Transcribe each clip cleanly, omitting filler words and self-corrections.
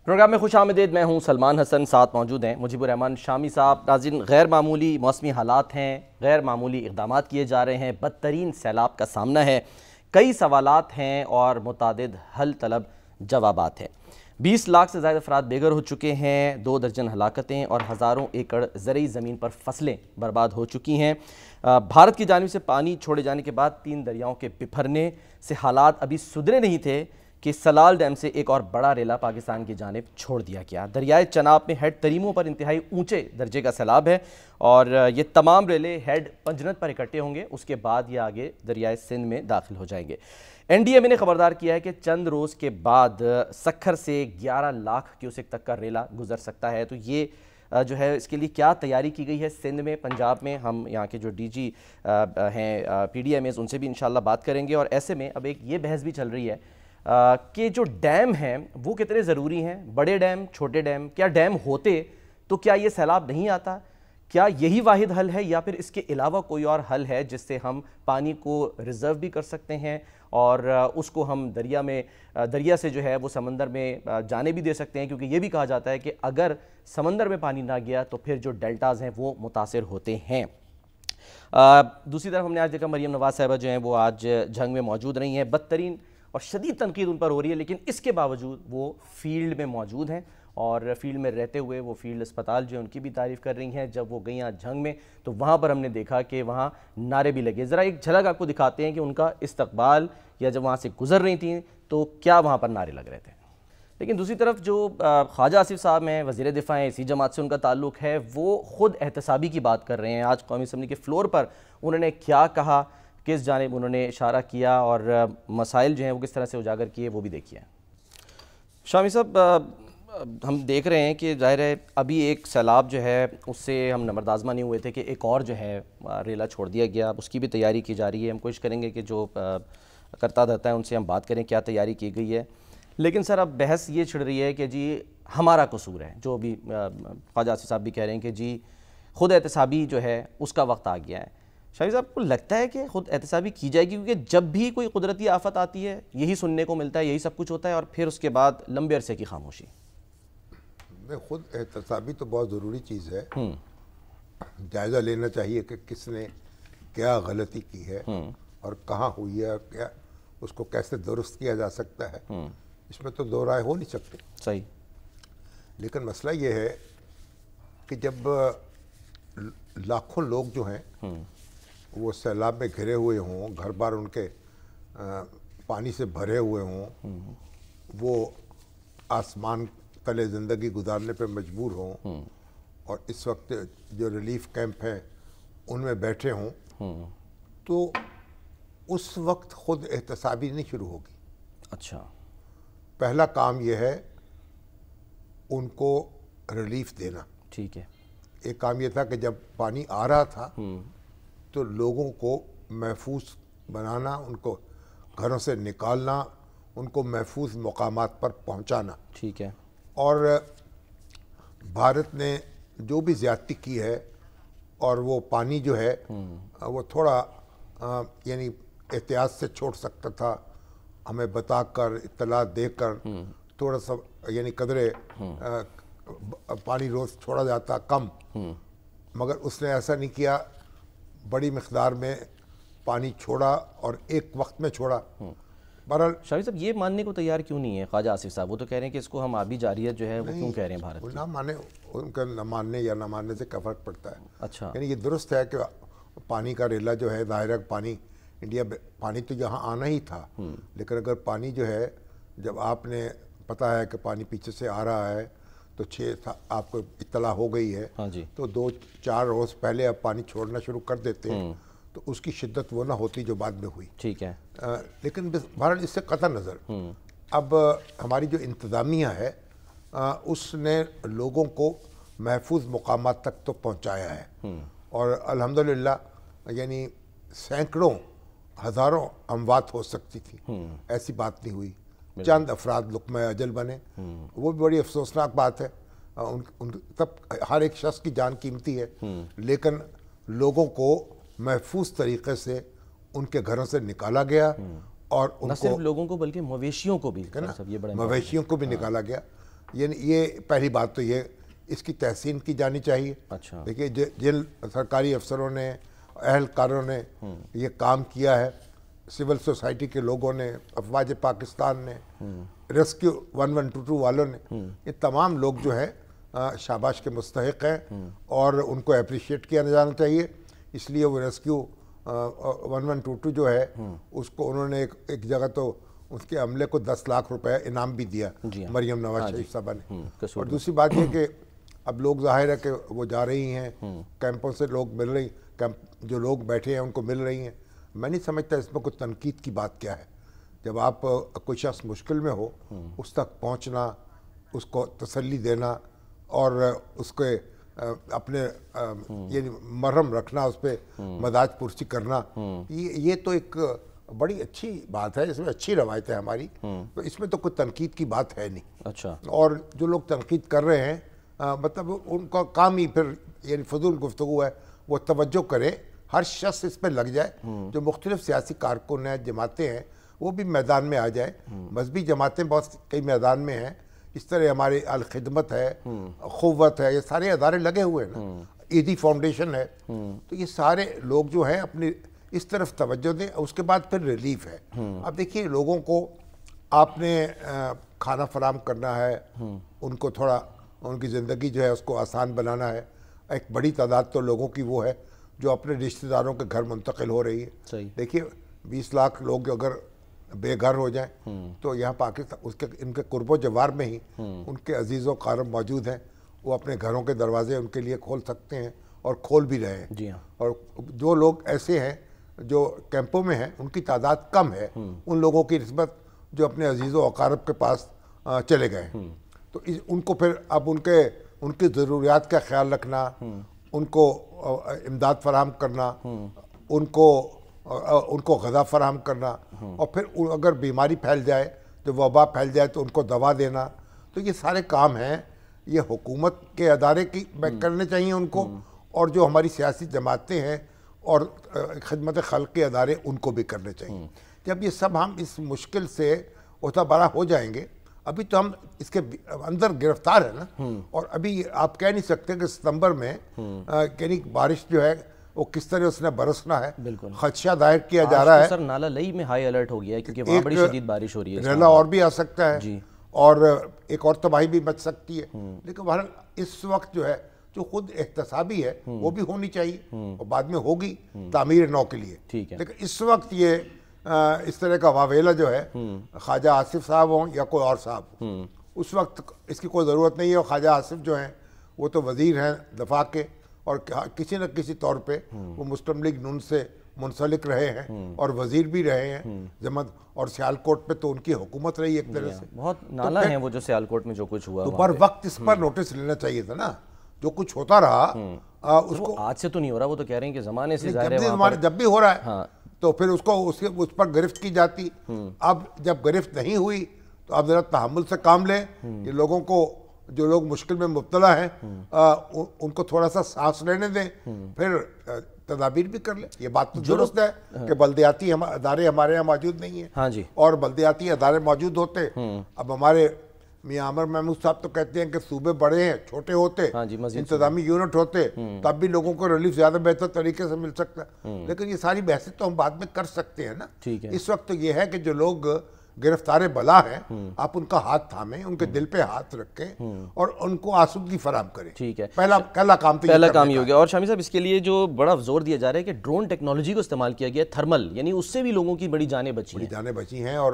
Programme میں خوش آمدید. میں ہوں سلمان حسن. ساتھ موجود ہیں مجیب الرحمان شامی صاحب. ناظرین، غیر معمولی موسمی حالات ہیں، غیر معمولی اقدامات کیے جا رہے ہیں، بدترین سیلاب کا سامنا ہے، کئی سوالات ہیں اور متعدد حل طلب جوابات ہیں. 20 لاکھ سے زائد افراد بے گھر ہو چکے ہیں، 2 درجن ہلاکتیں اور ہزاروں ایکڑ زرعی زمین پر فصلیں برباد ہو چکی ہیں. بھارت کی جانب سے پانی چھوڑے جانے کے بعد 3 دریاؤں کے بپھرنے سے حالات ابھی سدھرے نہیں تھے کہ سلال ڈیم سے ایک اور بڑا ریلا پاکستان کی جانب چھوڑ دیا گیا. دریائے چناب میں ہیڈ تریموں پر انتہائی اونچے درجے کا سیلاب ہے اور یہ تمام ریلے ہیڈ پنجنت پر اکٹھے ہوں گے، اس کے بعد یہ آگے دریائے سندھ میں داخل ہو جائیں گے. این ڈی ایم اے نے خبردار کیا ہے کہ چند روز کے بعد سکھر سے 11 لاکھ کیوسک تک کا ریلا گزر سکتا ہے. تو یہ جو ہے اس کے لیے کیا تیاری کی گئی ہے سندھ میں، پنجاب میں. ہم یہاں کے جو ڈی جی ہیں پی ڈی ایم ایز، ان سے بھی انشاءاللہ بات کریں گے. اور ایسے میں اب ایک یہ بحث بھی چل رہی ہے کہ جو ڈیم ہیں وہ کتنے ضروری ہیں، بڑے ڈیم، چھوٹے ڈیم. کیا ڈیم ہوتے تو کیا یہ سیلاب نہیں آتا؟ کیا یہی واحد حل ہے یا پھر اس کے علاوہ کوئی اور حل ہے جس سے ہم پانی کو ریزرو بھی کر سکتے ہیں اور اس کو ہم دریا سے جو ہے وہ سمندر میں جانے بھی دے سکتے ہیں؟ کیونکہ یہ بھی کہا جاتا ہے کہ اگر سمندر میں پانی نہ گیا تو پھر جو ڈیلٹاز ہیں وہ متاثر ہوتے ہیں. دوسری طرف ہم نے آج دیکھا مریم نواز صاحبہ جو ہیں وہ آج جھنگ میں موجود رہی ہیں. بدترین اور شدید تنقید ان پر ہو رہی ہے، لیکن اس کے باوجود وہ فیلڈ میں موجود ہیں اور فیلڈ میں رہتے ہوئے وہ فیلڈ اسپتال جو ہیں ان کی بھی تعریف کر رہی ہیں. جب وہ گئیں جھنگ میں تو وہاں پر ہم نے دیکھا کہ وہاں نعرے بھی لگے. ذرا ایک جھلک آپ کو دکھاتے ہیں کہ ان کا استقبال یا جب وہاں سے گزر رہی تھیں تو کیا وہاں پر نعرے لگ رہے تھے. لیکن دوسری طرف جو خواجہ آصف صاحب ہیں، وزیر دفاع ہیں، اسی جماعت سے ان کا تعلق ہے، وہ خود احتسابی کی بات کر رہے ہیں. آج قومی اسمبلی کے فلور پر انہوں نے کیا کہا، کس جانب انہوں نے اشارہ کیا اور مسائل جو ہیں وہ کس طرح سے اجاگر کیے، وہ بھی دیکھیے. شامی صاحب، ہم دیکھ رہے ہیں کہ ظاہر ہے ابھی ایک سیلاب جو ہے اس سے ہم نمبردازمہ نہیں ہوئے تھے کہ ایک اور جو ہے ریلا چھوڑ دیا گیا. اس کی بھی تیاری کی جا رہی ہے. ہم کوشش کریں گے کہ جو کرتا دھرتا ہے ان سے ہم بات کریں کیا تیاری کی گئی ہے. لیکن سر اب بحث یہ چھڑ رہی ہے کہ جی ہمارا قصور ہے. جو بھی خواجہ آصف صاحب بھی کہہ رہے ہیں کہ جی خود احتسابی جو ہے اس کا وقت آ گیا ہے. شاہی صاحب کو لگتا ہے کہ خود احتسابی کی جائے گی؟ کیونکہ جب بھی کوئی قدرتی آفت آتی ہے یہی سننے کو ملتا ہے، یہی سب کچھ ہوتا ہے اور پھر اس کے بعد لمبے عرصے کی خاموشی. خود احتسابی تو بہت ضروری چیز ہے. جائزہ لینا چاہیے کہ کس نے کیا غلطی کی ہے اور کہاں ہوئی ہے اور کیا اس کو کیسے درست کیا جا سکتا ہے. اس میں تو دو رائے ہو نہیں سکتے. صحیح. لیکن مسئلہ یہ ہے کہ جب لاکھوں لوگ جو ہیں وہ سیلاب میں گھرے ہوئے ہوں، گھر بار ان کے پانی سے بھرے ہوئے ہوں، وہ آسمان تلے زندگی گزارنے پہ مجبور ہوں اور اس وقت جو ریلیف کیمپ ہیں ان میں بیٹھے ہوں، تو اس وقت خود احتسابی نہیں شروع ہوگی. اچھا. پہلا کام یہ ہے ان کو ریلیف دینا. ٹھیک ہے. ایک کام یہ تھا کہ جب پانی آ رہا تھا تو لوگوں کو محفوظ بنانا، ان کو گھروں سے نکالنا، ان کو محفوظ مقامات پر پہنچانا. ٹھیک ہے. اور بھارت نے جو بھی زیادتی کی ہے اور وہ پانی جو ہے وہ تھوڑا یعنی احتیاط سے چھوڑ سکتا تھا، ہمیں بتا کر، اطلاع دے کر تھوڑا سا یعنی قدرے پانی روز چھوڑا جاتا کم، مگر اس نے ایسا نہیں کیا. بڑی مقدار میں پانی چھوڑا اور ایک وقت میں چھوڑا. بہرحال شاہی صاحب یہ ماننے کو تیار کیوں نہیں ہے خواجہ آصف صاحب؟ وہ تو کہہ رہے ہیں کہ اس کو ہم آبی جاریت جو ہے وہ کیوں کہہ رہے ہیں بھارت کی؟ نہ مانے، ان کا نہ ماننے یا نہ ماننے سے کیا فرق پڑتا ہے. اچھا. یعنی یہ درست ہے کہ پانی کا ریلا جو ہے، ظاہر ہے پانی انڈیا میں پانی تو یہاں آنا ہی تھا، لیکن اگر پانی جو ہے جب آپ نے پتہ ہے کہ پانی پیچھے سے آ رہا ہے تو آپ کو اطلاع ہو گئی ہے تو 2-4 روز پہلے آپ پانی چھوڑنا شروع کر دیتے ہیں تو اس کی شدت وہ نہ ہوتی جو بعد میں ہوئی. ٹھیک ہے. لیکن بہرحال اس سے قطع نظر اب ہماری جو انتظامیہ ہے اس نے لوگوں کو محفوظ مقامات تک تو پہنچایا ہے اور الحمدللہ یعنی سینکڑوں ہزاروں اموات ہو سکتی تھی، ایسی بات نہیں ہوئی. چند افراد لقمہ اجل بنے، وہ بھی بڑی افسوسناک بات ہے. تب ہر ایک شخص کی جان قیمتی ہے، لیکن لوگوں کو محفوظ طریقے سے ان کے گھروں سے نکالا گیا اور ان نہ صرف لوگوں کو بلکہ مویشیوں کو بھی، مویشیوں کو بھی نکالا گیا. یعنی یہ پہلی بات تو یہ اس کی تحسین کی جانی چاہیے. اچھا دیکھیے جن سرکاری افسروں نے اہلکاروں نے یہ کام کیا ہے, سول سوسائٹی کے لوگوں نے, افواج پاکستان نے, ریسکیو 1122 والوں نے, یہ تمام لوگ جو ہے شاباش کے مستحق ہیں اور ان کو اپریشیٹ کیا جانا چاہیے. اس لیے وہ ریسکیو 1122 جو ہے اس کو انہوں نے ایک جگہ تو اس کے عملے کو 10 لاکھ روپے انعام بھی دیا مریم نواز شریف صاحبہ نے. اور دوسری بات یہ کہ اب لوگ ظاہر ہے کہ وہ جا رہی ہیں کیمپوں سے, لوگ مل رہی, جو لوگ بیٹھے ہیں ان کو مل رہی ہیں. میں نہیں سمجھتا اس میں کوئی تنقید کی بات کیا ہے. جب آپ کوئی شخص مشکل میں ہو اس تک پہنچنا, اس کو تسلی دینا اور اس کے اپنے یعنی مرہم رکھنا, اس پہ مزاج پرسی کرنا, یہ تو ایک بڑی اچھی بات ہے. اس میں اچھی روایت ہے ہماری, تو اس میں تو کوئی تنقید کی بات ہے نہیں. اچھا, اور جو لوگ تنقید کر رہے ہیں مطلب ان کا کام ہی پھر یعنی فضول گفتگو ہے. وہ توجہ کرے, ہر شخص اس پہ لگ جائے, جو مختلف سیاسی کارکن ہیں, جماعتیں ہیں, وہ بھی میدان میں آ جائے. مذہبی جماعتیں بہت کئی میدان میں ہیں, اس طرح ہمارے الخدمت ہے, قوت ہے, یہ سارے ادارے لگے ہوئے ہیں نا, ایدی فاؤنڈیشن ہے. تو یہ سارے لوگ جو ہیں اپنی اس طرف توجہ دیں. اس کے بعد پھر ریلیف ہے. اب دیکھیے لوگوں کو آپ نے کھانا فراہم کرنا ہے, ان کو تھوڑا ان کی زندگی جو ہے اس کو آسان بنانا ہے. ایک بڑی تعداد تو لوگوں کی وہ ہے جو اپنے رشتہ داروں کے گھر منتقل ہو رہی ہے. دیکھیے 20 لاکھ لوگ اگر بے گھر ہو جائیں تو یہاں پاکستان ان کے قرب و جوار میں ہی ان کے عزیز و قارب موجود ہیں. وہ اپنے گھروں کے دروازے ان کے لیے کھول سکتے ہیں اور کھول بھی رہے ہیں. جی ہاں, اور جو لوگ ایسے ہیں جو کیمپوں میں ہیں ان کی تعداد کم ہے ان لوگوں کی نسبت جو اپنے عزیز و اقارب کے پاس چلے گئے ہیں. تو ان کو پھر اب ان کی ضروریات کا خیال رکھنا, ان کو امداد فراہم کرنا, ان کو غذا فراہم کرنا, اور پھر اگر بیماری پھیل جائے, جو وبا پھیل جائے تو ان کو دوا دینا. تو یہ سارے کام ہیں یہ حکومت کے ادارے کی کرنے چاہیے ان کو, اور جو ہماری سیاسی جماعتیں ہیں اور خدمت خلق کے ادارے ان کو بھی کرنے چاہیے. جب یہ سب ہم اس مشکل سے ہوتا بڑا ہو جائیں گے, ابھی تو ہم اس کے اندر گرفتار ہیں نا, اور ابھی آپ کہہ نہیں سکتے کہ ستمبر میں یعنی بارش جو ہے وہ کس طرح اس نے برسنا ہے. خدشہ ظاہر کیا جا رہا ہے. سر نالہ لئی میں ہائی الرٹ ہو گیا ہے کیونکہ وہاں بڑی شدید بارش ہو رہی ہے. ریلا اور بھی آ سکتا ہے اور ایک اور تباہی بھی مچ سکتی ہے. لیکن بہرحال اس وقت جو ہے جو خود احتسابی ہے وہ بھی ہونی چاہیے, اور بعد میں ہوگی تعمیر نو کے لیے. لیکن اس وقت یہ اس طرح کا واویلا جو ہے خواجہ آصف صاحب ہوں یا کوئی اور صاحب, اس وقت اس کی کوئی ضرورت نہیں ہے. اور خواجہ آصف جو ہیں وہ تو وزیر ہیں دفاع کے, اور کسی نہ کسی طور پہ وہ مسلم لیگ نون سے منسلک رہے ہیں اور وزیر بھی رہے ہیں ضمن, اور سیالکوٹ پہ تو ان کی حکومت رہی ایک طرح سے. بہت نالا ہیں وہ جو سیالکوٹ میں جو کچھ ہوا, تو بر وقت اس پر نوٹس لینا چاہیے تھا نا. جو کچھ ہوتا رہا اس کو آج سے تو نہیں ہو رہا, وہ تو کہہ رہے ہیں کہ زمانے سے جب بھی ہو رہا ہے تو پھر اس کو اس پر گرفت کی جاتی. اب جب گرفت نہیں ہوئی تو اب ذرا تحمل سے کام لیں. یہ لوگوں کو جو لوگ مشکل میں مبتلا ہیں ان کو تھوڑا سا سانس لینے دیں, پھر تدابیر بھی کر لیں. یہ بات تو درست ہے کہ بلدیاتی ادارے ہمارے یہاں موجود نہیں ہیں, اور بلدیاتی ادارے موجود ہوتے. اب ہمارے میاں عامر محمود صاحب تو کہتے ہیں کہ صوبے بڑے ہیں, چھوٹے ہوتے, انتظامی یونٹ ہوتے, تب بھی لوگوں کو ریلیف زیادہ بہتر طریقے سے مل سکتا. لیکن یہ ساری بحثیں تو ہم بعد میں کر سکتے ہیں نا. اس وقت یہ ہے کہ جو لوگ گرفتار بلا ہیں آپ ان کا ہاتھ تھامیں, ان کے دل پہ ہاتھ رکھیں اور ان کو آسودگی فراہم کریں. ٹھیک ہے, پہلا کام یہ ہو گیا. اور شامی صاحب اس کے لیے جو بڑا زور دیا جا رہا ہے کہ ڈرون ٹیکنالوجی کو استعمال کیا گیا ہے, تھرمل, یعنی اس سے بھی لوگوں کی بڑی جانیں بچی ہیں. اور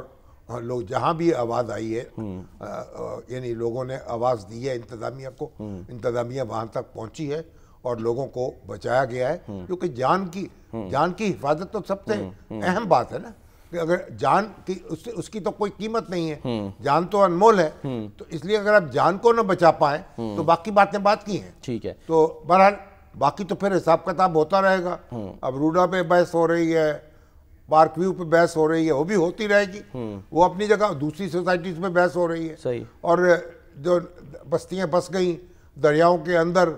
لوگ جہاں بھی آواز آئی ہے یعنی لوگوں نے آواز دی ہے انتظامیہ کو, انتظامیہ وہاں تک پہنچی ہے اور لوگوں کو بچایا گیا ہے. کیونکہ جان کی حفاظت تو سب سے اہم بات ہے نا, کہ اگر جان کی اس کی تو کوئی قیمت نہیں ہے, جان تو انمول ہے. تو اس لیے اگر آپ جان کو نہ بچا پائیں تو باقی باتیں بات کی ہیں. ٹھیک ہے, تو بہرحال باقی تو پھر حساب کتاب ہوتا رہے گا. اب روڈا پہ بحث ہو رہی ہے, پارک ویو پہ بحث ہو رہی ہے, وہ بھی ہوتی رہے گی. وہ اپنی جگہ دوسری سوسائٹیز میں بحث ہو رہی ہے. اور جو بستیاں بس گئیں دریاؤں کے اندر,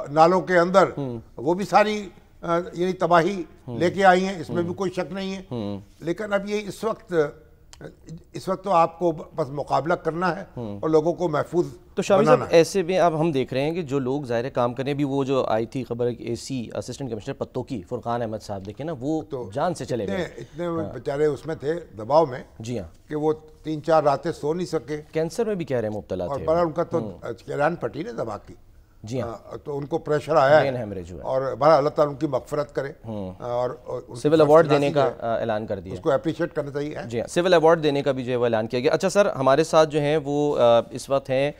نالوں کے اندر, وہ بھی ساری یعنی تباہی لے کے آئی ہیں, اس میں بھی کوئی شک نہیں ہے. لیکن اب یہ اس وقت اس وقت تو آپ کو بس مقابلہ کرنا ہے اور لوگوں کو محفوظ تو شامی صاحب بنانا ہے۔ ایسے میں اب ہم دیکھ رہے ہیں کہ جو لوگ ظاہر کام کریں بھی، وہ جو آئی تھی خبر اے سی اسسٹنٹ کمشنر پتوں کی فرقان احمد صاحب، دیکھیں نا وہ جان سے چلے گئے، اتنے بیچارے اس میں تھے دباؤ میں جی ہاں، کہ وہ 3-4 راتیں سو نہیں سکے، کینسر میں بھی کہہ رہے ہیں مبتلا اور تھے، بڑا ان کا تو چلان پھٹی نا دبا کی، جی ہاں، تو ان کو پریشر آیا برین ہے، ہیمریج ہوا ہے، اور بڑا اللہ تعالیٰ ان کی مغفرت کرے، اور سول ایوارڈ دینے کا اعلان کر دیا، اس کو اپریشیٹ کرنا چاہیے۔ جی ہاں، سول ایوارڈ دینے کا بھی جو ہے وہ اعلان کیا گیا۔ اچھا سر، ہمارے ساتھ جو ہیں وہ اس وقت ہیں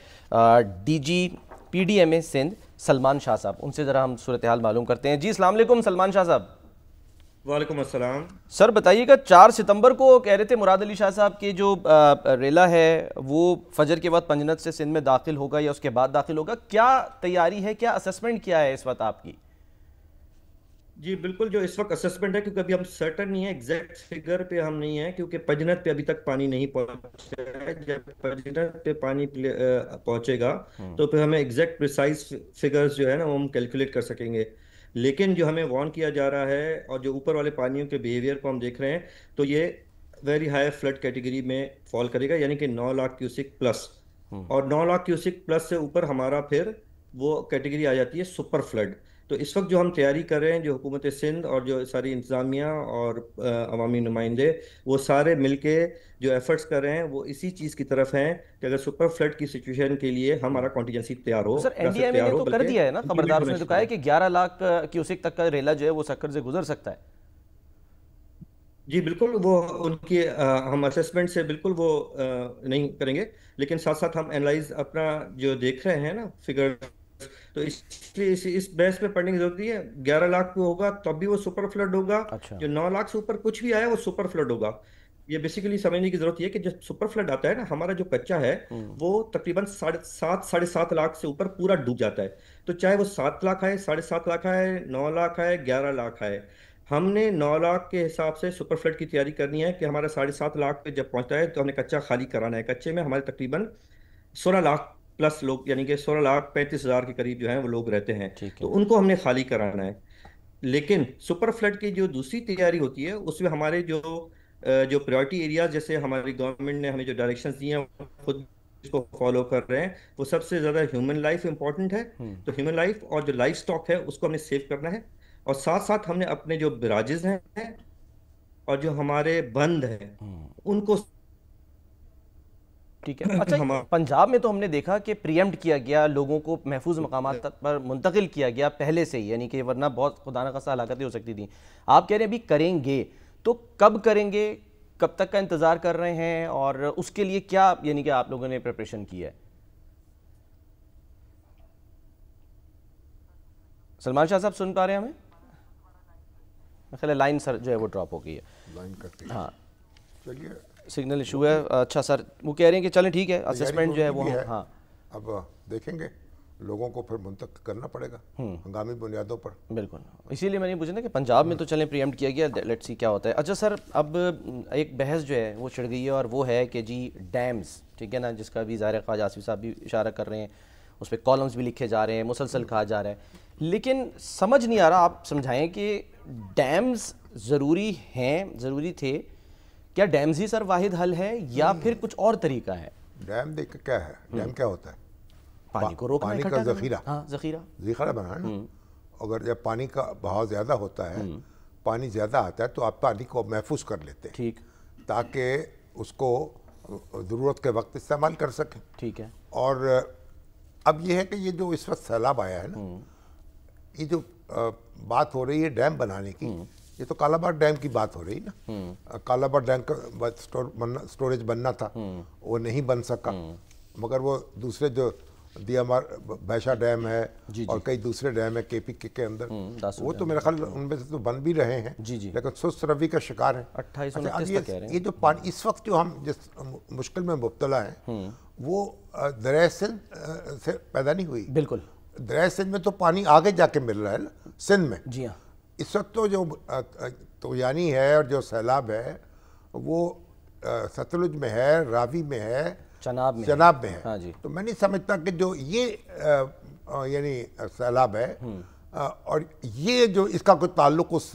D G P D M A Sindh Salman Shah صاحب، ان سے ذرا ہم صورتحال معلوم کرتے ہیں۔ جی السلام علیکم سلمان شاہ صاحب۔ وعلیکم السلام۔ سر بتائیے گا، 4 ستمبر کو کہہ رہے تھے مراد علی شاہ صاحب کی جو ریلا ہے وہ فجر کے وقت پنجنت سے سندھ میں داخل ہوگا یا اس کے بعد داخل ہوگا، کیا تیاری ہے، کیا اسسمنٹ کیا ہے اس وقت آپ کی؟ جی بالکل، جو اس وقت اسسمنٹ ہے، کیونکہ ابھی ہم سرٹن نہیں ہیں، ایگزیکٹ فگر پہ ہم نہیں ہیں، کیونکہ پنجنت پہ ابھی تک پانی نہیں پہنچا ہے۔ جب پنجنت پہ پانی پہنچے گا تو پھر ہمیں ایگزیکٹ پریسائز فگرز جو ہے نا وہ ہم کیلکولیٹ کر سکیں گے۔ لیکن جو ہمیں وارن کیا جا رہا ہے اور جو اوپر والے پانیوں کے بیہیویئر کو ہم دیکھ رہے ہیں، تو یہ ویری ہائی فلڈ کیٹیگری میں فال کرے گا، یعنی کہ 9 لاکھ کیوسک پلس، اور 9 لاکھ کیوسک پلس سے اوپر ہمارا پھر وہ کیٹیگری آ جاتی ہے سپر فلڈ۔ تو اس وقت جو ہم تیاری کر رہے ہیں، جو حکومت سندھ اور جو ساری انتظامیہ اور عوامی نمائندے وہ سارے مل کے جو ایفرٹس کر رہے ہیں، وہ اسی چیز کی طرف ہیں کہ اگر سپر فلڈ کی سچویشن کے لیے ہمارا کنٹینجنسی تیار ہو۔ سر این ڈی ایم اے نے تو کر دیا ہے نا خبردار، اس نے تو کہا ہے کہ 11 لاکھ کیوسک تک کا ریلا جو ہے وہ سکر سے گزر سکتا ہے۔ جی بالکل، وہ ان کی ہم اسسمنٹ سے بالکل وہ نہیں کریں گے، لیکن ساتھ ساتھ ہم اینالائز اپنا جو دیکھ رہے ہیں نا فگر، تو اس لیے اس بیس پہ پڑھنے کی ضرورت ہے۔ 11 لاکھ پہ ہوگا تب بھی وہ سپر فلڈ ہوگا، جو 9 لاکھ سے اوپر کچھ بھی آیا وہ سپر فلڈ ہوگا۔ یہ بیسیکلی سمجھنے کی ضرورت یہ ہے کہ جب سپر فلڈ آتا ہے نا، ہمارا جو کچا ہے وہ تقریباً 7.5 لاکھ سے اوپر پورا ڈوب جاتا ہے۔ تو چاہے وہ 7 لاکھ آئے، 7.5 لاکھ آئے، 9 لاکھ آئے، 11 لاکھ آئے، ہم نے 9 لاکھ کے حساب سے سپر فلڈ کی تیاری کرنی ہے کہ ہمارا 7.5 لاکھ پہ جب پہنچتا ہے تو ہم نے کچا خالی کرانا ہے۔ کچے میں ہمارے تقریباً 16 لاکھ پلس لوگ، یعنی کہ 16 لاکھ 35 ہزار کے قریب جو ہیں وہ لوگ رہتے ہیں، تو ان کو ہم نے خالی کرانا ہے۔ لیکن سپر فلڈ کی جو دوسری تیاری ہوتی ہے، اس میں ہمارے جو پرائورٹی ایریاز، جیسے ہماری گورنمنٹ نے ہمیں جو ڈائریکشنز دی ہیں خود اس کو فالو کر رہے ہیں، وہ سب سے زیادہ ہیومن لائف امپورٹنٹ ہے۔ تو ہیومن لائف اور جو لائف سٹاک ہے اس کو ہم نے سیو کرنا ہے، اور ساتھ ساتھ ہم نے اپنے جو براجز ہیں اور جو ہمارے بند ہیں ان کو ٹھیک ہے۔ اچھا، پنجاب میں تو ہم نے دیکھا کہ پریمپٹ کیا گیا، لوگوں کو محفوظ مقامات پر منتقل کیا گیا پہلے سے ہی، یعنی کہ ورنہ بہت خدا نخواستہ ہلاکتیں ہو سکتی تھیں۔ آپ کہہ رہے ہیں ابھی کریں گے، تو کب کریں گے، کب تک کا انتظار کر رہے ہیں، اور اس کے لیے کیا یعنی کہ آپ لوگوں نے پریپریشن کی ہے؟ سلمان شاہ صاحب سن پا رہے ہیں ہمیں؟ خیال ہے لائن سر جو ہے وہ ڈراپ ہو گئی ہے، لائن کرتی ہے، ہاں چلیے سگنل ایشو ہے۔ اچھا سر، وہ کہہ رہے ہیں کہ چلیں ٹھیک ہے، اسسمنٹ جو ہے وہ ہاں اب دیکھیں گے، لوگوں کو پھر منتقل کرنا پڑے گا ہنگامی بنیادوں پر۔ بالکل، اسی لیے میں نہیں پوچھا نا کہ پنجاب میں تو چلیں پریمپٹ کیا گیا، لیٹ سی کیا ہوتا ہے۔ اچھا سر، اب ایک بحث جو ہے وہ چھڑ گئی ہے، اور وہ ہے کہ جی ڈیمز، ٹھیک ہے نا، جس کا بھی ظاہر خواجہ آصفی صاحب بھی اشارہ کر رہے ہیں، اس پہ کالمز بھی لکھے جا رہے ہیں، مسلسل کہا جا رہا ہے، لیکن سمجھ نہیں آ رہا، آپ سمجھائیں کہ ڈیمز ضروری ہیں، ضروری تھے کیا؟ ڈیمز ہی سر واحد حل ہے یا پھر کچھ اور طریقہ ہے؟ ڈیم دیکھ کیا ہے، ڈیم کیا ہوتا ہے؟ پانی کو روکنا، پانی کا ذخیرہ، ہاں ذخیرہ بنانا۔ اگر جب پانی کا بہاؤ زیادہ ہوتا ہے، پانی زیادہ آتا ہے، تو آپ پانی کو محفوظ کر لیتے ہیں، ٹھیک، تاکہ اس کو ضرورت کے وقت استعمال کر سکیں۔ ٹھیک ہے۔ اور اب یہ ہے کہ یہ جو اس وقت سیلاب آیا ہے نا، یہ جو بات ہو رہی ہے ڈیم بنانے کی، یہ تو کالاباغ ڈیم کی بات ہو رہی نا۔ کالاباغ ڈیم کا سٹوریج بننا تھا، وہ نہیں بن سکا، مگر وہ دوسرے جو دیامار بیشا ڈیم ہے اور کئی دوسرے ڈیم ہے کے پی کے اندر، وہ تو میرے خیال ان میں سے تو بن بھی رہے ہیں، لیکن سست روی کا شکار ہیں۔ 28-29 تک کہہ رہے ہیں۔ یہ جو پانی اس وقت جو ہم جس مشکل میں مبتلا ہیں، وہ دریائے سندھ سے پیدا نہیں ہوئی۔ بالکل، دریائے سندھ میں تو پانی آگے جا کے مل رہا ہے نا، سندھ میں۔ جی ہاں، اس وقت تو جو طغیانی ہے اور جو سیلاب ہے وہ ستلج میں ہے، راوی میں ہے، چناب میں ہے۔ ہاں جی، تو میں نہیں سمجھتا کہ جو یہ یعنی سیلاب ہے اور یہ جو اس کا کوئی تعلق اس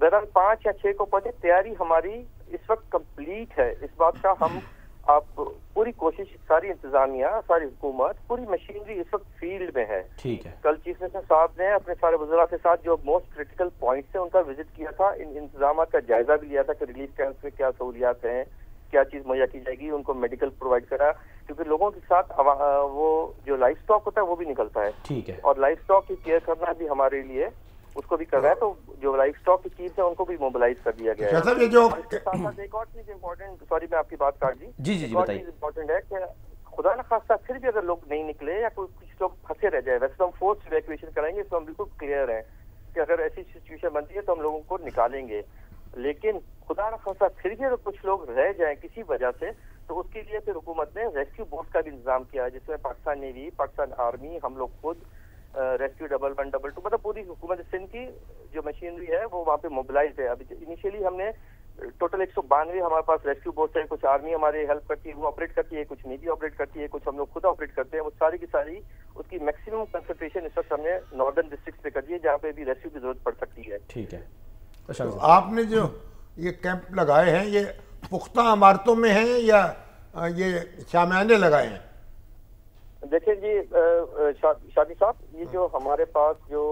بہرحال 5 یا 6 کو پہنچے. تیاری ہماری اس وقت کمپلیٹ ہے. اس بات کا ہم آپ پوری کوشش, ساری انتظامیہ, ساری حکومت, پوری مشینری اس وقت فیلڈ میں ہے. ٹھیک ہے. کل چیف منسٹر صاحب نے اپنے سارے وزراء کے ساتھ جو موسٹ کرٹیکل پوائنٹس ہیں ان کا وزٹ کیا تھا, ان انتظامات کا جائزہ بھی لیا تھا کہ ریلیف کیمپس میں کیا سہولیات ہیں, کیا چیز مہیا کی جائے گی, ان کو میڈیکل پرووائڈ کرا, کیونکہ لوگوں کے ساتھ وہ جو لائف اسٹاک ہوتا ہے وہ بھی نکلتا ہے. ٹھیک ہے. اور لائف اسٹاک کی کیئر کرنا بھی ہمارے لیے اس کو بھی کر رہا ہے. تو جو لائف اسٹاک کی چیز ہے ان کو بھی موبلائز کر دیا گیا ہے. یہ جو ایک اور چیز امپورٹنٹ, سوری میں آپ کی بات کاٹ دی, جی ایک اور چیز امپورٹنٹ ہے کہ خدا نخواستہ پھر بھی اگر لوگ نہیں نکلے یا کچھ لوگ پھنسے رہ جائے, ویسے تو ہم فورس ایویکویشن کرائیں گے, اس میں ہم بالکل کلیئر ہیں کہ اگر ایسی سچویشن بنتی ہے تو ہم لوگوں کو نکالیں گے. لیکن خدا نخواستہ پھر بھی اگر کچھ لوگ رہ جائیں کسی وجہ سے, تو اس کے لیے پھر حکومت نے ریسکیو بوٹ کا بھی انتظام کیا ہے, جس میں پاکستان نیوی, پاکستان آرمی, ہم لوگ خود ریسکیو 112, مطلب پوری حکومت سندھ کی جو مشینری ہے وہ وہاں پہ موبلائز ہے. ابھی انیشیلی ہم نے ٹوٹل 192 ہمارے پاس ریسکیو بوٹ ہے, کچھ آرمی ہمارے ہیلپ کرتی ہے, وہ آپریٹ کرتی ہے, کچھ نیوی آپریٹ کرتی ہے, کچھ ہم لوگ خود آپریٹ کرتے ہیں. وہ ساری کی ساری اس کی میکسیمم کنسنٹریشن اس وقت ہم نے ناردرن ڈسٹرکٹ پہ کر دی ہے جہاں پہ بھی ریسکیو کی ضرورت پڑ سکتی ہے. ٹھیک ہے. آپ نے جو یہ کیمپ لگائے ہیں یہ پختہ عمارتوں میں ہیں یا یہ شامیانے لگائے ہیں؟ دیکھیں جی شادی صاحب, یہ جو ہمارے پاس جو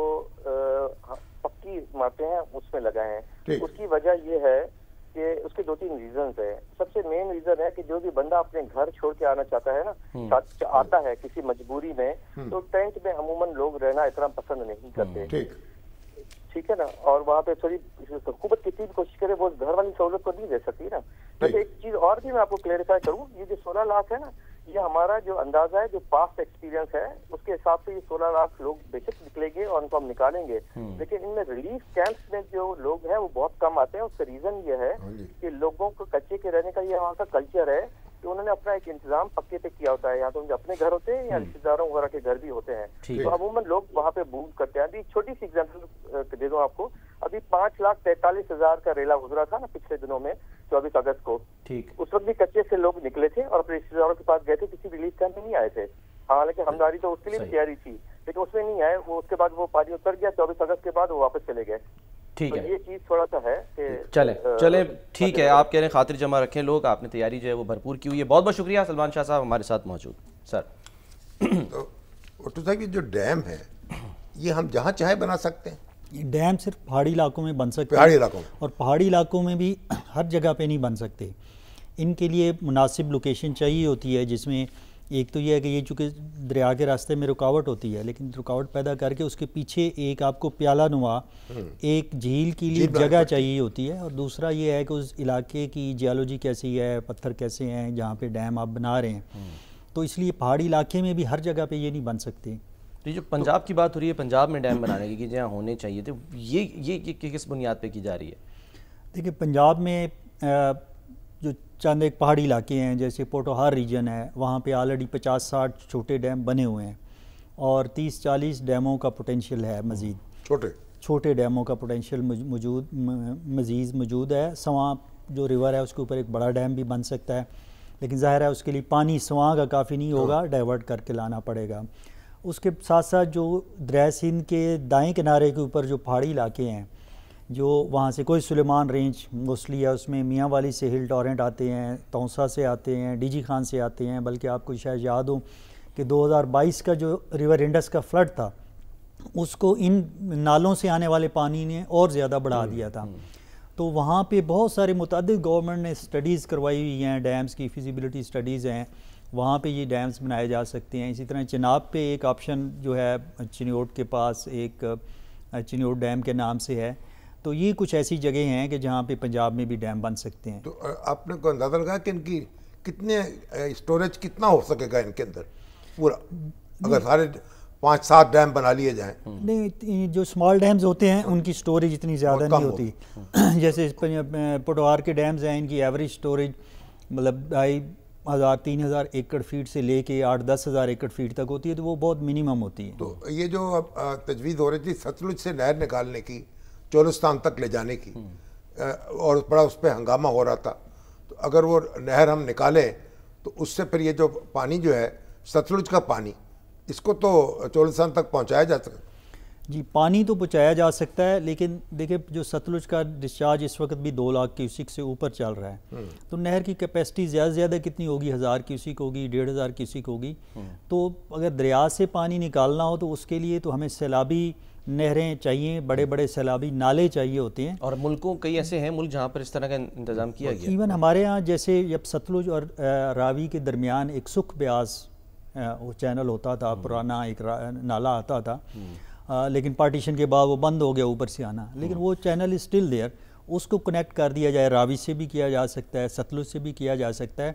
پکی عمارتیں ہیں اس میں لگائے ہیں, اس کی وجہ یہ ہے کہ اس کے 2-3 ریزنز ہیں. سب سے مین ریزن ہے کہ جو بھی بندہ اپنے گھر چھوڑ کے آنا چاہتا ہے نا, آتا ہے کسی مجبوری میں, تو ٹینٹ میں عموماً لوگ رہنا اتنا پسند نہیں کرتے. ٹھیک ہے نا, اور وہاں پہ تھوڑی حکومت کتنی بھی کوشش کرے وہ گھر والی سہولت کو نہیں دے سکتی نا. ویسے ایک چیز اور بھی میں آپ کو کلیریفائی کروں, یہ جو 16 لاکھ ہے نا, یہ ہمارا جو اندازہ ہے, جو پاسٹ ایکسپیرینس ہے اس کے حساب سے یہ 16 لاکھ لوگ بے شک نکلیں گے اور ان کو ہم نکالیں گے. لیکن ان میں ریلیف کیمپس میں جو لوگ ہیں وہ بہت کم آتے ہیں. اس کا ریزن یہ ہے کہ لوگوں کو کچے کے رہنے کا یہ وہاں کا کلچر ہے کہ انہوں نے اپنا ایک انتظام پکے پہ کیا ہوتا ہے. یہاں تو ان کے اپنے گھر ہوتے ہیں یا رشتے داروں وغیرہ کے گھر بھی ہوتے ہیں, تو عموماً لوگ وہاں پہ موو کرتے ہیں. ابھی چھوٹی سی ایگزامپل دے دوں آپ کو, ابھی 5,43,000 کا ریلا گزرا تھا نا پچھلے دنوں میں 24 اگست کو. اس وقت بھی کچے سے لوگ نکلے تھے اور اپنے رشتے داروں کے پاس گئے تھے, کسی ریلیف کیمپ میں نہیں آئے تھے. حالانکہ ہمداری تو اس کے لیے بھی تیاری تھی, لیکن اس میں نہیں آئے. وہ اس کے بعد وہ پانی اتر گیا, 24 اگست کے بعد وہ واپس چلے گئے. ٹھیک ہے, یہ چیز تھوڑا سا ہے کہ چلیں ٹھیک ہے. آپ کہہ رہے ہیں خاطر جمع رکھیں لوگ, آپ نے تیاری جو ہے وہ بھرپور کی ہوئی ہے. بہت بہت شکریہ سلمان شاہ صاحب ہمارے ساتھ موجود. سر تو صاحب یہ جو ڈیم ہے یہ ہم جہاں چاہے بنا سکتے ہیں؟ ڈیم صرف پہاڑی علاقوں میں بن سکتے پہاڑی علاقوں میں, اور پہاڑی علاقوں میں بھی ہر جگہ پہ نہیں بن سکتے. ان کے لیے مناسب لوکیشن چاہیے ہوتی ہے, جس میں ایک تو یہ ہے کہ یہ چونکہ دریا کے راستے میں رکاوٹ ہوتی ہے, لیکن رکاوٹ پیدا کر کے اس کے پیچھے ایک آپ کو پیالہ نما ایک جھیل کے لیے جگہ چاہیے ہوتی ہے. اور دوسرا یہ ہے کہ اس علاقے کی جیولوجی کیسی ہے, پتھر کیسے ہیں جہاں پہ ڈیم آپ بنا رہے ہیں, تو اس لیے پہاڑی علاقے میں بھی ہر جگہ پہ یہ نہیں بن سکتے. تو جو پنجاب کی بات ہو رہی ہے, پنجاب میں ڈیم بنانے کی کہ جہاں ہونے چاہیے تھے, یہ کس بنیاد پہ کی جا رہی ہے؟ دیکھیں پنجاب میں جو چند ایک پہاڑی علاقے ہیں جیسے پوٹوہار ریجن ہے, وہاں پہ آلریڈی 50-60 چھوٹے ڈیم بنے ہوئے ہیں اور 30-40 ڈیموں کا پوٹینشیل ہے. مزید چھوٹے ڈیموں کا پوٹینشیل مزید موجود ہے. سواں جو ریور ہے اس کے اوپر ایک بڑا ڈیم بھی بن سکتا ہے, لیکن ظاہر ہے اس کے لیے پانی سواں کا کافی نہیں ہوگا, ڈائیورٹ کر کے لانا پڑے گا. اس کے ساتھ ساتھ جو دریائے سندھ کے دائیں کنارے کے اوپر جو پہاڑی علاقے ہیں, جو وہاں سے کوئی سلیمان رینج موسٹلی ہے, اس میں میاں والی سے ہل ٹورنٹ آتے ہیں, تونسا سے آتے ہیں, ڈی جی خان سے آتے ہیں. بلکہ آپ کو شاید یاد ہو کہ 2022 کا جو ریور انڈس کا فلڈ تھا اس کو ان نالوں سے آنے والے پانی نے اور زیادہ بڑھا دیا تھا. تو وہاں پہ بہت سارے متعدد گورنمنٹ نے اسٹڈیز کروائی ہوئی ہیں, ڈیمز کی فیزیبلٹی اسٹڈیز ہیں, وہاں پہ یہ ڈیمز بنائے جا سکتے ہیں. اسی طرح چناب پہ ایک آپشن جو ہے چنیوٹ کے پاس ایک چنیوٹ ڈیم کے نام سے ہے. تو یہ کچھ ایسی جگہیں ہیں کہ جہاں پہ پنجاب میں بھی ڈیم بن سکتے ہیں. تو آپ نے کوئی اندازہ لگا کہ ان کی کتنے اسٹوریج کتنا ہو سکے گا ان کے اندر پورا, اگر سارے 5-7 ڈیم بنا لیے جائیں؟ نہیں, جو اسمال ڈیمز ہوتے ہیں ان کی سٹوریج اتنی زیادہ نہیں ہوتی. جیسے پٹوار کے ڈیمز ہیں, ان کی ایوریج سٹوریج مطلب 2,500-3,000 ایکڑ فیٹ سے لے کے 8-10,000 ایکڑ فیٹ تک ہوتی ہے, تو وہ بہت منیمم ہوتی ہے. تو یہ جو تجویز ہو رہی تھی ستلج سے نہر نکالنے کی, چولستان تک لے جانے کی, اور بڑا اس پہ ہنگامہ ہو رہا تھا, تو اگر وہ نہر ہم نکالیں تو اس سے پھر یہ جو پانی جو ہے ستلج کا پانی, اس کو تو چولستان تک پہنچایا جا سکتا. جی پانی تو پہنچایا جا سکتا ہے، لیکن دیکھیں جو ستلج کا ڈسچارج اس وقت بھی 2 لاکھ کیوسک سے اوپر چل رہا ہے، تو نہر کی کیپیسٹی زیادہ سے زیادہ کتنی ہوگی، 1000 کیوسک ہوگی، 1500 کیوسک ہوگی. تو اگر دریا سے پانی نکالنا ہو تو اس کے لیے تو ہمیں سیلابی نہریں چاہیے، بڑے بڑے سیلابی نالے چاہیے ہوتے ہیں. اور ملکوں کئی ایسے ہیں ملک جہاں پر اس طرح کا انتظام کیا گیا. ایون ہمارے ہاں جیسے جب ستلج اور راوی کے درمیان ایک سکھ بیاس وہ چینل ہوتا تھا، پرانا ایک نالا آتا تھا، لیکن پارٹیشن کے بعد وہ بند ہو گیا اوپر سے آنا، لیکن وہ چینل از اسٹل دیئر. اس کو کنیکٹ کر دیا جائے، راوی سے بھی کیا جا سکتا ہے، ستلج سے بھی کیا جا سکتا ہے،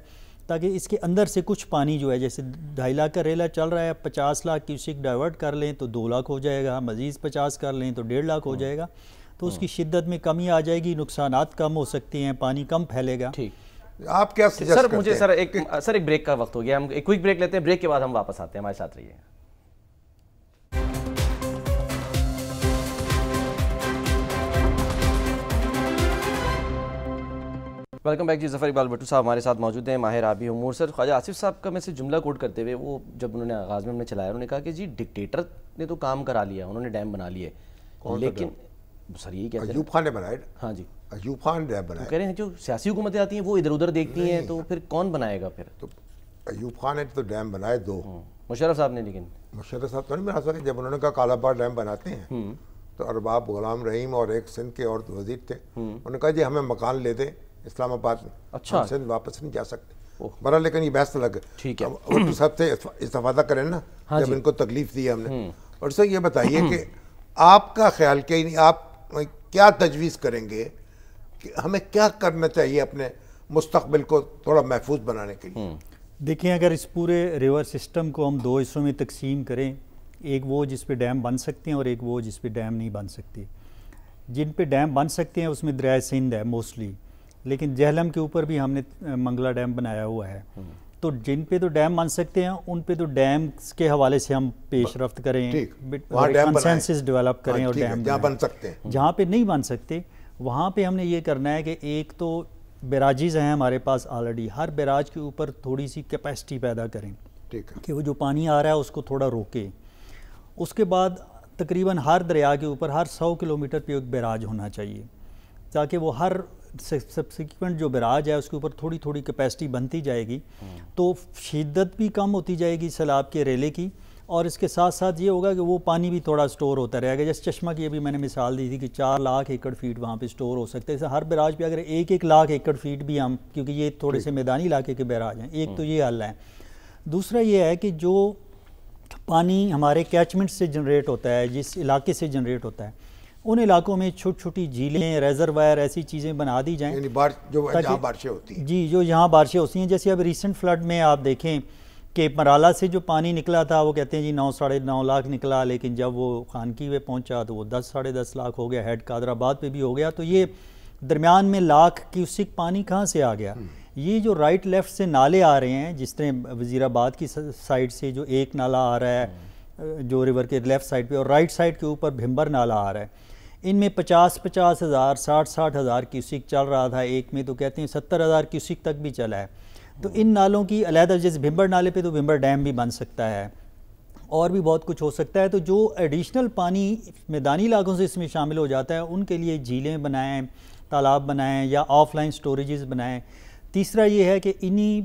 تاکہ اس کے اندر سے کچھ پانی جو ہے جیسے 2.5 لاکھ کا ریلا چل رہا ہے، 50 لاکھ کیوسک ڈائیورٹ کر لیں تو 2 لاکھ ہو جائے گا، مزید 50 کر لیں تو 1.5 لاکھ ہو جائے گا. تو اس کی شدت میں کمی آ جائے گی، نقصانات کم ہو سکتے ہیں، پانی کم پھیلے گا. ٹھیک. آپ کیا سجیسٹ سر کرتے مجھے ہیں؟ سر ایک بریک کا وقت ہو گیا، ہم ایک کوئک بریک لیتے ہیں، بریک کے بعد ہم واپس آتے ہیں، ہمارے ساتھ رہیے. ویلکم بیک جی. ظفر اقبال بھٹو صاحب ہمارے ساتھ موجود ہیں، ماہر آبی امور. سر خواجہ آصف صاحب کا میں سے جملہ کوٹ کرتے ہوئے، وہ جب انہوں نے آغاز میں ہم نے چلایا، انہوں نے کہا کہ جی ڈکٹیٹر نے تو کام کرا لیا، انہوں نے ڈیم بنا لیے، لیکن سر یہی کہتے ہیں ایوب خان نے بنائے. ہاں جی ایوب خان ڈیم بنائے. کہہ رہے ہیں جو سیاسی حکومتیں آتی ہیں وہ ادھر ادھر دیکھتی ہیں، تو پھر کون بنائے گا؟ پھر تو ایوب خان نے تو ڈیم بنائے 2. مشرف صاحب نے، لیکن مشرف صاحب تو نہیں بنا سکے. جب انہوں نے کہا کالا پاڑ ڈیم بناتے ہیں تو ارباب غلام رحیم اور ایک سندھ کے اور وزیر تھے، انہوں نے کہا جی ہمیں مکان لے دیں اسلام آباد میں، اچھا سندھ واپس نہیں جا سکتے. برا لیکن یہ بحث الگ ہے. ٹھیک ہے. وہ سب سے استفادہ کریں نا جب ان کو تکلیف دی ہم نے. اور سر یہ بتائیے کہ آپ کا خیال کیا، آپ کیا تجویز کریں گے کہ ہمیں کیا کرنا چاہیے اپنے مستقبل کو تھوڑا محفوظ بنانے کے لیے؟ دیکھیں اگر اس پورے ریور سسٹم کو ہم 2 حصوں میں تقسیم کریں، ایک وہ جس پہ ڈیم بن سکتے ہیں اور ایک وہ جس پہ ڈیم نہیں بن سکتے. جن پہ ڈیم بن سکتے ہیں اس میں دریائے سندھ ہے موسٹلی، لیکن جہلم کے اوپر بھی ہم نے منگلا ڈیم بنایا ہوا ہے. تو جن پہ تو ڈیم بن سکتے ہیں ان پہ تو ڈیم کے حوالے سے ہم پیش رفت کریں، کنسنسس ڈیولپ کریں، اور ڈیم جہاں بن سکتے ہیں. جہاں پہ نہیں بن سکتے وہاں پہ ہم نے یہ کرنا ہے کہ ایک تو بیراجز ہیں ہمارے پاس آلریڈی، ہر بیراج کے اوپر تھوڑی سی کیپیسٹی پیدا کریں کہ وہ جو پانی آ رہا ہے اس کو تھوڑا روکے. اس کے بعد تقریباً ہر دریا کے اوپر ہر 100 کلومیٹر پہ ایک بیراج ہونا چاہیے، تاکہ وہ ہر سبسیکوینٹ جو بیراج ہے اس کے اوپر تھوڑی تھوڑی کیپیسٹی بنتی جائے گی، تو شدت بھی کم ہوتی جائے گی سیلاب کے ریلے کی، اور اس کے ساتھ ساتھ یہ ہوگا کہ وہ پانی بھی تھوڑا سٹور ہوتا رہے گا. جیسے چشمہ کی ابھی میں نے مثال دی تھی کہ 4 لاکھ ایکڑ فیٹ وہاں پہ سٹور ہو سکتے ہیں. ہر بیراج پہ اگر 1 لاکھ ایکڑ فیٹ بھی ہم، کیونکہ یہ تھوڑے سے میدانی علاقے کے بیراج ہیں، ایک تو یہ حل ہے. دوسرا یہ ہے کہ جو پانی ہمارے کیچمنٹ سے جنریٹ ہوتا ہے، جس علاقے سے جنریٹ ہوتا ہے، ان علاقوں میں چھوٹی چھوٹی جھیلیں، ریزروائر، ایسی چیزیں بنا دی جائیں، یعنی جو جہاں بارشیں ہوتی ہیں. جی جو یہاں بارشیں ہوتی ہیں. جیسے اب ریسنٹ فلڈ میں آپ دیکھیں کہ مرالا سے جو پانی نکلا تھا وہ کہتے ہیں جی 9-9.5 لاکھ نکلا، لیکن جب وہ خانقی پہ پہنچا تو وہ 10-10.5 لاکھ ہو گیا، ہیڈ قادر آباد پہ بھی ہو گیا. تو یہ درمیان میں لاکھ کیوسک پانی کہاں سے آ گیا؟ یہ جو رائٹ لیفٹ سے نالے آ رہے ہیں، جس طرح وزیر آباد کی سائڈ سے جو ایک نالا آ رہا ہے جو ریور کے لیفٹ سائڈ پہ، اور رائٹ سائڈ کے اوپر بھمبر نالا آ رہا ہے، ان میں 50 ہزار 60 ہزار کیوسک چل رہا تھا ایک میں، تو کہتے ہیں 70 ہزار کیوسک تک بھی چلا ہے. تو ان نالوں کی علیحدہ، جیسے بھمبر نالے پہ تو بھمبر ڈیم بھی بن سکتا ہے، اور بھی بہت کچھ ہو سکتا ہے. تو جو ایڈیشنل پانی میدانی علاقوں سے اس میں شامل ہو جاتا ہے ان کے لیے جھیلیں بنائیں، تالاب بنائیں، یا آف لائن سٹوریجز بنائیں. تیسرا یہ ہے کہ انہی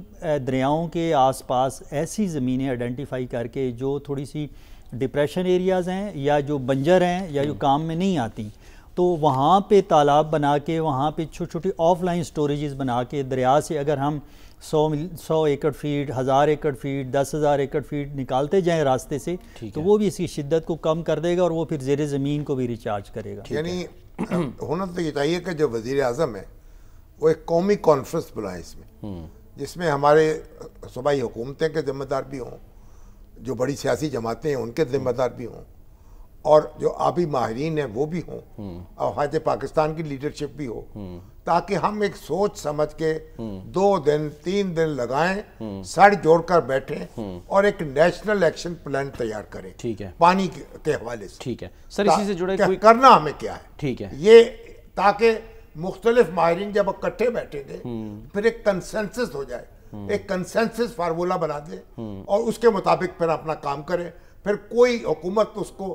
دریاؤں کے آس پاس ایسی زمینیں آئیڈینٹیفائی کر کے جو تھوڑی سی ڈپریشن ایریاز ہیں یا جو بنجر ہیں یا جو کام میں نہیں آتی، تو وہاں پہ تالاب بنا کے، وہاں پہ چھوٹی چھوٹی آف لائن سٹوریجز بنا کے، دریا سے اگر ہم 100 ایکڑ فیٹ، 1000 ایکڑ فیٹ، 10,000 ایکڑ فیٹ نکالتے جائیں راستے سے، تو وہ بھی اس کی شدت کو کم کر دے گا، اور وہ پھر زیر زمین کو بھی ریچارج کرے گا. یعنی ہونا تو یہ چاہیے کہ جو وزیر اعظم ہے وہ ایک قومی کانفرنس بلائیں اس میں، جس میں ہمارے صوبائی حکومتیں کے ذمہ دار بھی ہوں، جو بڑی سیاسی جماعتیں ہیں ان کے ذمہ دار بھی ہوں، اور جو آبی ماہرین ہیں وہ بھی ہوں، اور حاج پاکستان کی لیڈرشپ بھی ہو، تاکہ ہم ایک سوچ سمجھ کے 2 دن 3 دن لگائیں، سڑ جوڑ کر بیٹھیں اور ایک نیشنل ایکشن پلان تیار کریں پانی کے حوالے سے. ٹھیک ہے سر، اسی سے جڑے کوئی کرنا ہمیں کیا ہے. ٹھیک ہے یہ تاکہ مختلف ماہرین جب اکٹھے بیٹھے گے پھر ایک کنسنسس ہو جائے، ایک کنسنسس فارمولا بنا دے اور اس کے مطابق پھر اپنا کام کرے. پھر کوئی حکومت اس کو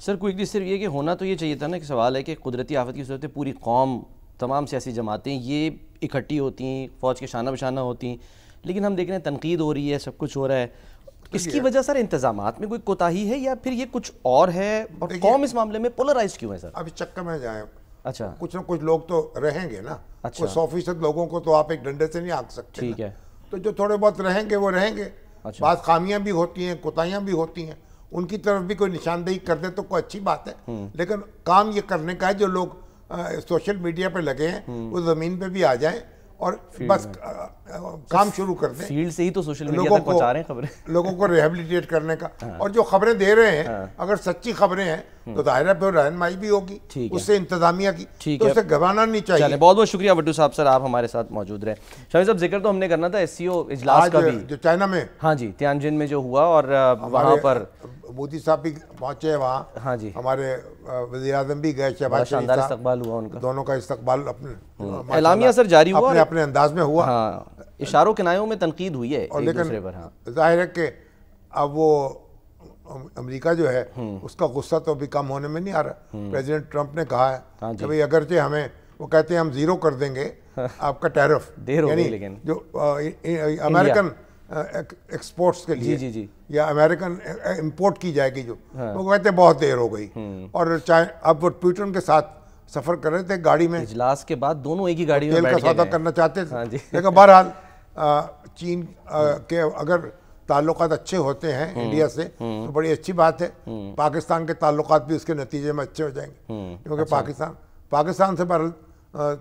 سر، کوئکلی صرف یہ کہ ہونا تو یہ چاہیے تھا نا کہ سوال ہے کہ قدرتی آفت کی صورت پوری قوم، تمام سیاسی جماعتیں یہ اکٹھی ہوتی ہیں، فوج کے شانہ بشانہ ہوتی ہیں، لیکن ہم دیکھ رہے ہیں تنقید ہو رہی ہے، سب کچھ ہو رہا ہے. اس کی وجہ سر انتظامات میں کوئی کوتاہی ہے یا پھر یہ کچھ اور ہے، اور قوم اس معاملے میں پولرائز کیوں ہے سر؟ ابھی چکر میں جائیں، اچھا کچھ نہ کچھ لوگ تو رہیں گے نا. 100% لوگوں کو تو آپ ایک ڈنڈے سے نہیں آنکھ سکتے. ٹھیک ہے، تو جو تھوڑے بہت رہیں گے وہ رہیں گے. بعض خامیاں بھی ہوتی ہیں، کوتاہیاں بھی ہوتی ہیں، ان کی طرف بھی کوئی نشاندہی کر دے تو کوئی اچھی بات ہے. لیکن کام یہ کرنے کا ہے جو لوگ سوشل میڈیا پہ لگے ہیں وہ زمین پہ بھی آ جائیں اور بس کام شروع کر دیں. فیلڈ سے ہی تو سوشل میڈیا تک پہنچا رہے ہیں خبریں، لوگوں کو ریہیبلیٹیٹ کرنے کا. اور جو خبریں دے رہے ہیں اگر سچی خبریں ہیں تو ظاہر ہے پھر رہنمائی بھی ہوگی اس سے انتظامیہ کی، تو اسے گھبرانا نہیں چاہیے. بہت بہت شکریہ بٹو صاحب، سر آپ ہمارے ساتھ موجود رہے. شامی صاحب ذکر تو ہم نے کرنا تھا SCO اجلاس کا بھی جو چائنا میں، ہاں جی تیانجن میں جو ہوا، اور وہاں پر مودی صاحب بھی پہنچے وہاں. ہاں جی، ہمارے وزیر اعظم بھی گئے، شہباز شریف شاندار استقبال ہوا ان کا، دونوں کا استقبال اپنے اعلامیہ سر جاری ہوا اپنے انداز میں ہوا. ہاں اشاروں کنایوں میں تنقید ہوئی ہے ایک دوسرے پر. ہاں ظاہر ہے کہ اب وہ امریکہ جو ہے اس کا غصہ تو ابھی کم ہونے میں نہیں آ رہا. پریزیڈنٹ ٹرمپ نے کہا ہے کہ بھئی اگرچہ ہمیں، وہ کہتے ہیں ہم 0 کر دیں گے آپ کا ٹیرف، دیر ہو گئی لیکن جو امریکن ایکسپورٹس کے لیے جی یا امریکن امپورٹ کی جائے گی، جو وہ کہتے ہیں بہت دیر ہو گئی. اور اب وہ ٹویٹر کے ساتھ سفر کر رہے تھے گاڑی میں، اجلاس کے بعد دونوں ایک ہی گاڑی میں تیل کا بیٹھ سودا گئے کرنا چاہتے تھے. جی. لیکن بہرحال چین کے اگر تعلقات اچھے ہوتے ہیں انڈیا سے تو بڑی اچھی بات ہے. پاکستان کے تعلقات بھی اس کے نتیجے میں اچھے ہو جائیں گے، کیونکہ پاکستان سے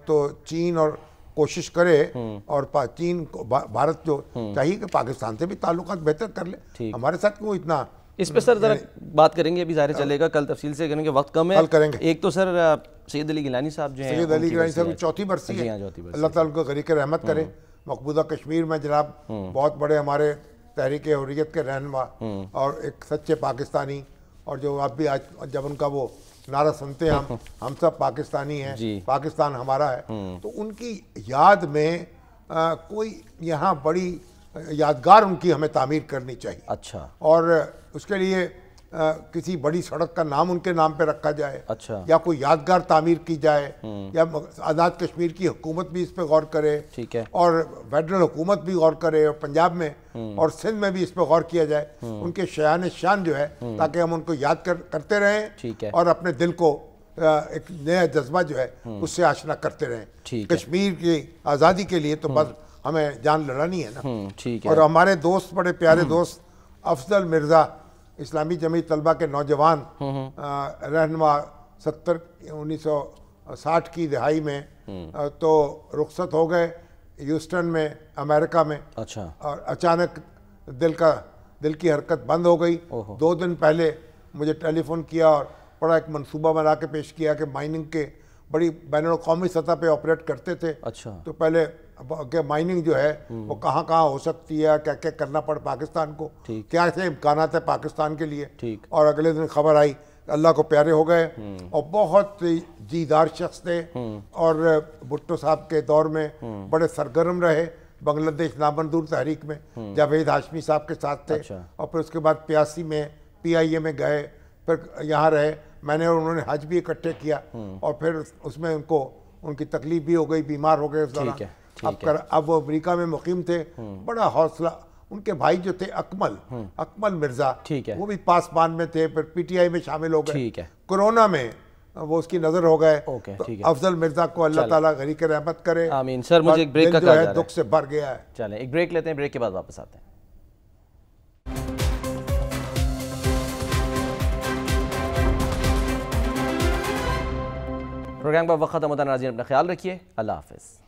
تو چین اور کوشش کرے، اور چین کو بھارت جو چاہیے کہ پاکستان سے بھی تعلقات بہتر کر لے. ہمارے ساتھ کیوں اتنا، اس پہ سر ذرا بات کریں گے، ابھی ظاہر چلے گا، کل تفصیل سے کریں گے، وقت کم ہے. کل کریں گے. ایک تو سر سید علی گیلانی صاحب جو ہیں، سید علی گیلانی صاحب کی 4تھی برسی ہے، اللہ تعالیٰ کو غریق رحمت کرے. مقبوضہ کشمیر میں جناب بہت بڑے ہمارے تحریک حریت کے رہنما اور ایک سچے پاکستانی، اور جو اب بھی آج جب ان کا وہ نعرہ سنتے ہیں ہم سب پاکستانی ہیں، پاکستان ہمارا ہے، تو ان کی یاد میں کوئی یہاں بڑی یادگار ان کی ہمیں تعمیر کرنی چاہیے. اچھا، اور اس کے لیے کسی بڑی سڑک کا نام ان کے نام پہ رکھا جائے، اچھا، یا کوئی یادگار تعمیر کی جائے، یا آزاد کشمیر کی حکومت بھی اس پہ غور کرے، ٹھیک ہے، اور فیڈرل حکومت بھی غور کرے، اور پنجاب میں اور سندھ میں بھی اس پہ غور کیا جائے. ان کے شایان شان جو ہے، تاکہ ہم ان کو یاد کرتے رہیں، ٹھیک ہے، اور اور اپنے دل کو ایک نیا جذبہ جو ہے اس سے آشنا کرتے رہیں. کشمیر کی آزادی کے لیے تو بس ہمیں جان لڑانی ہے نا. ٹھیک ہے. اور ہمارے دوست، بڑے پیارے دوست افضل مرزا، اسلامی جمعیت طلبہ کے نوجوان رہنما، 1960 کی دہائی میں تو رخصت ہو گئے ہیوسٹن میں، امریکہ میں. اچھا، اور اچانک دل کی حرکت بند ہو گئی. 2 دن پہلے مجھے ٹیلی فون کیا اور بڑا ایک منصوبہ بنا کے پیش کیا کہ مائننگ کے بڑی بین الاقوامی سطح پہ آپریٹ کرتے تھے. اچھا، تو پہلے کہ مائننگ جو ہے وہ کہاں کہاں ہو سکتی ہے، کیا کیا کرنا پڑ پاکستان کو، کیا سے امکانات ہے پاکستان کے لیے. اور اگلے دن خبر آئی، اللہ کو پیارے ہو گئے، اور بہت جیدار شخص تھے، اور بھٹو صاحب کے دور میں بڑے سرگرم رہے بنگلہ دیش نامنظور تحریک میں، جاوید ہاشمی صاحب کے ساتھ تھے. اور پھر اس کے بعد 85 میں PIA میں گئے، پھر یہاں رہے. میں نے اور انہوں نے حج بھی اکٹھے کیا، اور پھر اس میں ان کی تکلیف بھی ہو گئی، بیمار ہو گئے اس دوران. اب وہ امریکہ میں مقیم تھے. بڑا حوصلہ، ان کے بھائی جو تھے اکمل مرزا، وہ بھی پاسبان میں تھے، پھر PTI میں شامل ہو گئے. کورونا میں وہ اس کی نظر ہو گئے. افضل مرزا کو اللہ تعالیٰ غریق رحمت کرے. آمین. سر مجھے ایک بریک کا جو ہے دکھ سے بھر گیا ہے. چلیں ایک بریک لیتے ہیں، بریک کے بعد واپس آتے ہیں. پروگرام کا وقت ختم ہوتا ہے. ناظرین اپنا خیال رکھیے. اللہ حافظ.